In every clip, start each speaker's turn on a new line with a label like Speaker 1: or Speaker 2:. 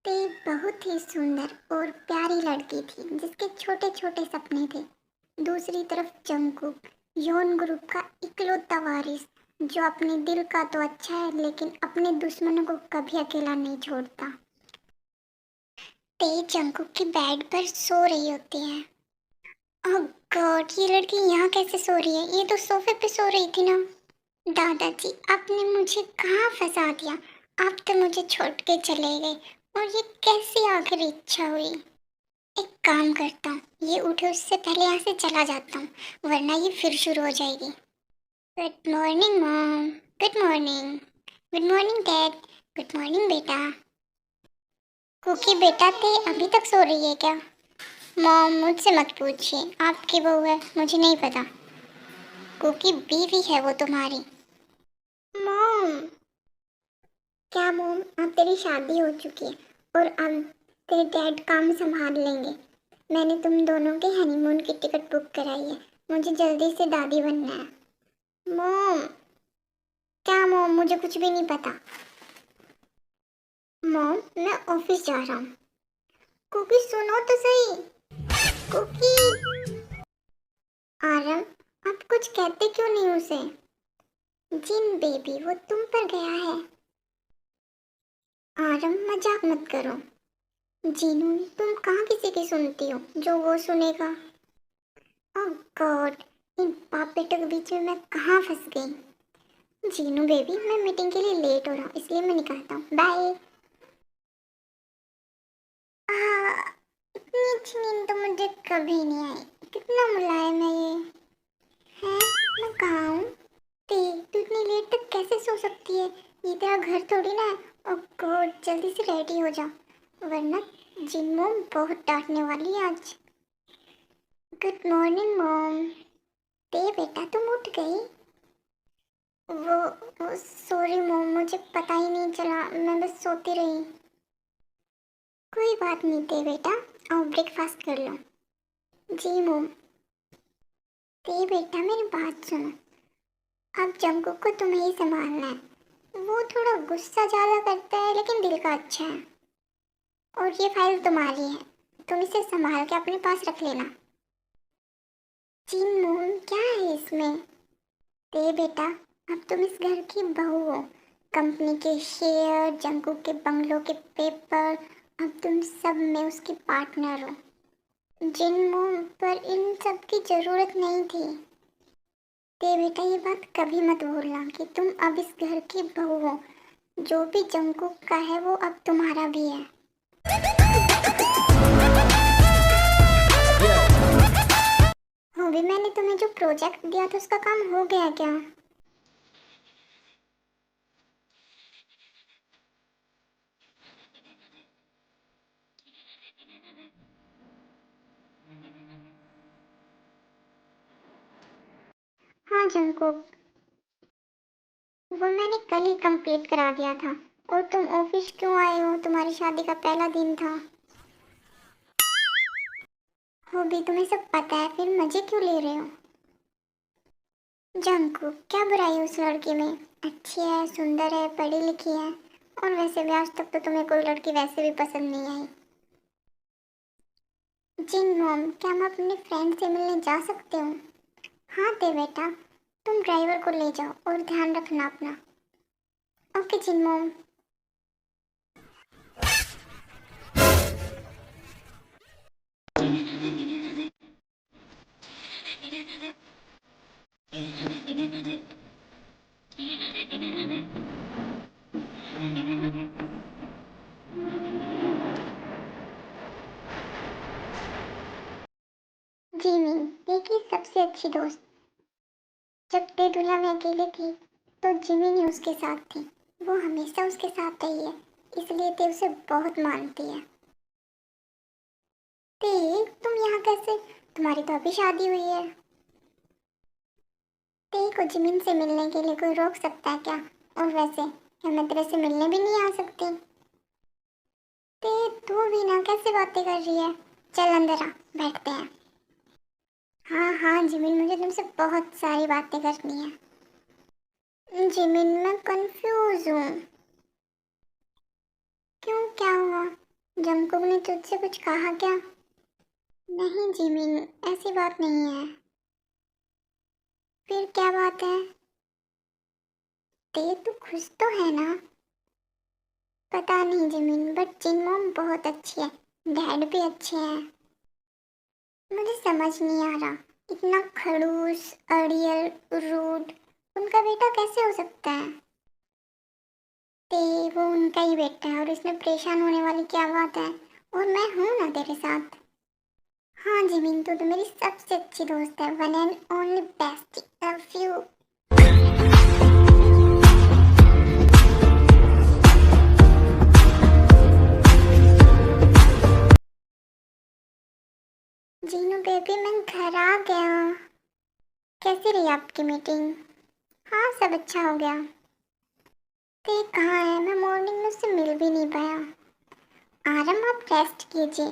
Speaker 1: ते बहुत ही सुंदर और प्यारी लड़की थी जिसके छोटे छोटे सपने थे। दूसरी तरफ जंगकुक, यौन ग्रुप का इकलौता वारिस, जो अपने दिल का तो अच्छा है लेकिन अपने दुश्मनों को कभी अकेला नहीं छोड़ता। ते जंगकुक की बेड पर सो रही होती है। ओह गॉड, ये लड़की यहाँ कैसे सो रही है? ये तो सोफे पे सो रही थी ना। दादाजी, आपने मुझे कहाँ फंसा दिया? आप तो मुझे छोड़ के चले गए और ये कैसी आखिरी इच्छा हुई? एक काम करता हूँ, ये उठे उससे पहले यहाँ से चला जाता हूँ, वरना ये फिर शुरू हो जाएगी। Good morning mom. Good morning. Good morning dad. Good morning बेटा। कुकी बेटा, ते अभी तक सो रही है क्या? मॉम, मुझसे मत पूछिए, आपकी बहू है, मुझे नहीं पता। कुकी बीवी है वो तुम्हारी। मॉम। क्या मॉम, अब तेरी शादी हो चुकी है और अब तेरे डैड काम संभाल लेंगे। मैंने तुम दोनों के हनीमून की टिकट बुक कराई है। मुझे जल्दी से दादी बनना है। मॉम। क्या मॉम, मुझे कुछ भी नहीं पता। मॉम, मैं ऑफिस जा रहा हूँ। कुकी सुनो तो सही। कुकी। आरम, आप कुछ कहते क्यों नहीं उसे? जिन बेबी, वो तुम पर गया है। आरम, मजाक मत करो। जीनू, तुम कहाँ किसी की सुनती हो जो वो सुनेगा? ओह गॉड, इन बाप बेटों के बीच में मैं कहाँ फंस गई? जीनू बेबी, मैं मीटिंग के लिए लेट हो रहा हूँ, इसलिए मैं निकलता हूँ। बाय। इतनी अच्छी नींद तो मुझे कभी नहीं आई। कितना मुलायम है ये। है, मैं कहाँ हूँ? ते, तू इतनी लेट तक कैसे सो सकती है? ये तेरा घर थोड़ी ना है। ओह गॉड, जल्दी से रेडी हो जा, वरना जिन मॉम बहुत डांटने वाली है आज। Good morning mom. ते बेटा, तुम उठ गई? वो सॉरी मॉम, मुझे पता ही नहीं चला, मैं बस सोती रही। कोई बात नहीं ते बेटा, आओ ब्रेकफास्ट कर लो। जी मॉम। ते बेटा, मेरी बात सुनो। अब जंगकुक को तुम्हें ही संभालना है। वो थोड़ा गुस्सा ज़्यादा करता है लेकिन दिल का अच्छा है। और ये फाइल तुम्हारी है, तुम इसे संभाल के अपने पास रख लेना। जी मॉम, क्या है इसमें? ते बेटा, अब तुम इस घर की बहू हो। कंपनी के शेयर, जंगकुक के बंगलों के पेपर, अब तुम सब में उसकी पार्टनर हो। जिन मॉम, पर इन सब की जरूरत नहीं थी। ते बेटा, ये बात कभी मत भूलना कि तुम अब इस घर की बहू हो। जो भी जंगकुक का है वो अब तुम्हारा भी है। हो भी, मैंने तुम्हें जो प्रोजेक्ट दिया था उसका काम हो गया क्या? हाँ जंगकुक, वो मैंने कल ही कंप्लीट करा दिया था। और तुम ऑफिस क्यों आए हो? तुम्हारी शादी का पहला दिन था। वो भी तुम्हें सब पता है, फिर मजे क्यों ले रहे हो? जंकु, क्या बुराई है उस लड़की में? अच्छी है, सुंदर है, पढ़ी लिखी है। और वैसे भी आज तक तो तुम्हें कोई लड़की वैसे भी पसंद नहीं आई। जिन मॉम, क्या हम अपने फ्रेंड से मिलने जा सकते हो? हाँ दे बेटा, तुम ड्राइवर को ले जाओ और ध्यान रखना अपना। ओके जिन मॉम। जीनी, देखिए सबसे अच्छी दोस्त। जब ते दुनिया में अकेले थी तो जिमिनी उसके साथ थी। वो हमेशा उसके साथ रही है, इसलिए ते उसे बहुत मानती है। ते, तुम यहाँ कैसे? तुम्हारी तो अभी शादी हुई है। ते को जिमिन से मिलने के लिए कोई रोक सकता है क्या? और वैसे क्या मैं तेरे से मिलने भी नहीं आ सकती? ते, तू भी ना कैसे बातें कर रही है? चल अंदर आ, बैठते हैं। हाँ हाँ जिमिन, मुझे तुमसे बहुत सारी बातें करनी है। जिमिन, मैं कंफ्यूज हूँ। क्यों, क्या हुआ? जंगकुक ने तुझसे कुछ कहा क्या? नहीं जिमिन, ऐसी बात नहीं है। फिर क्या बात है? तू खुश तो है ना? पता नहीं जिमिन, बट जिन मॉम बहुत अच्छी है, डैड भी अच्छे हैं। मुझे समझ नहीं आ रहा, इतना खड़ूस, अड़ियल, रूड उनका बेटा कैसे हो सकता है? वो उनका ही बेटा है और इसमें परेशान होने वाली क्या बात है? और मैं हूं ना तेरे साथ। हाँ जिमिन, तू तो मेरी सबसे अच्छी दोस्त है, one and only best, love you. Jinu baby, मैं घर आ गया। कैसी रही आपकी मीटिंग? हाँ, सब अच्छा हो गया। ते कहाँ है? मैं मॉर्निंग में उससे मिल भी नहीं पाया। आराम, आप रेस्ट कीजिए।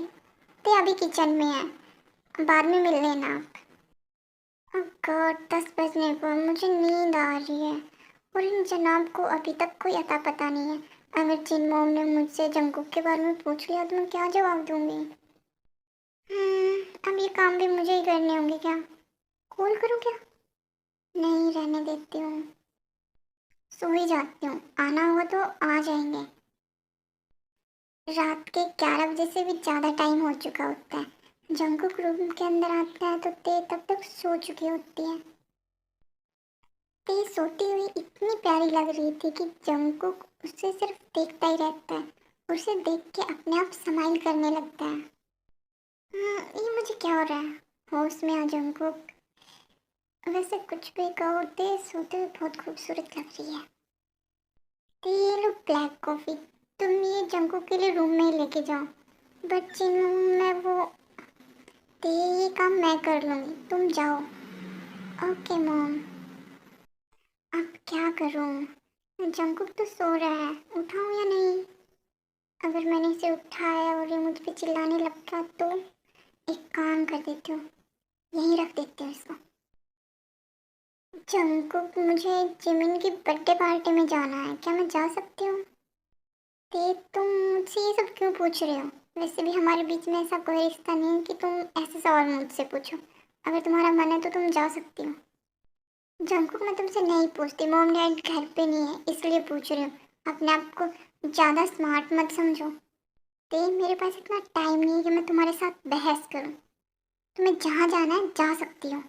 Speaker 1: ते अभी किचन में है, बाद में मिल लेना आप। ओह गॉड, 10 बजने को, मुझे नींद आ रही है और इन जनाब को अभी तक कोई अता पता नहीं है। अगर जिन मॉम ने मुझसे जंगकुक के बारे में पूछ लिया तो मैं क्या जवाब दूंगी? अब ये काम भी मुझे ही करने होंगे क्या? कॉल करूँ क्या? नहीं, रहने देती हूँ। सो ही जाती हूँ, आना हुआ तो आ जाएंगे। रात के 11 बजे से भी ज़्यादा टाइम हो चुका होता है। जंगकुक रूम के अंदर आता है तो ते तब तक सो चुकी होती है। ते सोती हुई इतनी प्यारी लग रही थी कि जंगकुक उसे सिर्फ देखता ही रहता है, उसे देख के अपने आप स्माइल करने लगता है। ये मुझे क्या हो रहा है? होश में आ जंगकुक। वैसे कुछ भी कहो, ते सोते हुए बहुत खूबसूरत लग रही है। ते ये लो ब्लैक कॉफी, तुम ये जंगकुक के लिए रूम में ही लेके जाओ। बट चिन्नू, मैं वो, ते ये काम मैं कर लूँगी, तुम जाओ। Okay mom. अब क्या करूँ? जंगकुक तो सो रहा है, उठाऊँ या नहीं? अगर मैंने इसे उठाया और ये मुझ पे चिल्लाने लगा तो एक काम कर देती हूँ, यहीं रख देती हूँ इसको। जंगकुक, मुझे जिमिन की बर्थडे पार्टी में जाना है, क्या मैं जा सकती हूँ? ते तुम मुझसे ये सब क्यों पूछ रहे हो? वैसे भी हमारे बीच में ऐसा कोई रिश्ता नहीं है कि तुम ऐसे सवाल मुझसे पूछो। अगर तुम्हारा मन है तो तुम जा सकती हो। जंकुक, मैं तुमसे नहीं पूछती, मॉम डैड घर पे नहीं है इसलिए पूछ रही हूँ। अपने आप को ज़्यादा स्मार्ट मत समझो। ते मेरे पास इतना टाइम नहीं है कि मैं तुम्हारे साथ बहस करूँ। तुम्हें जहाँ जाना है जा सकती हो।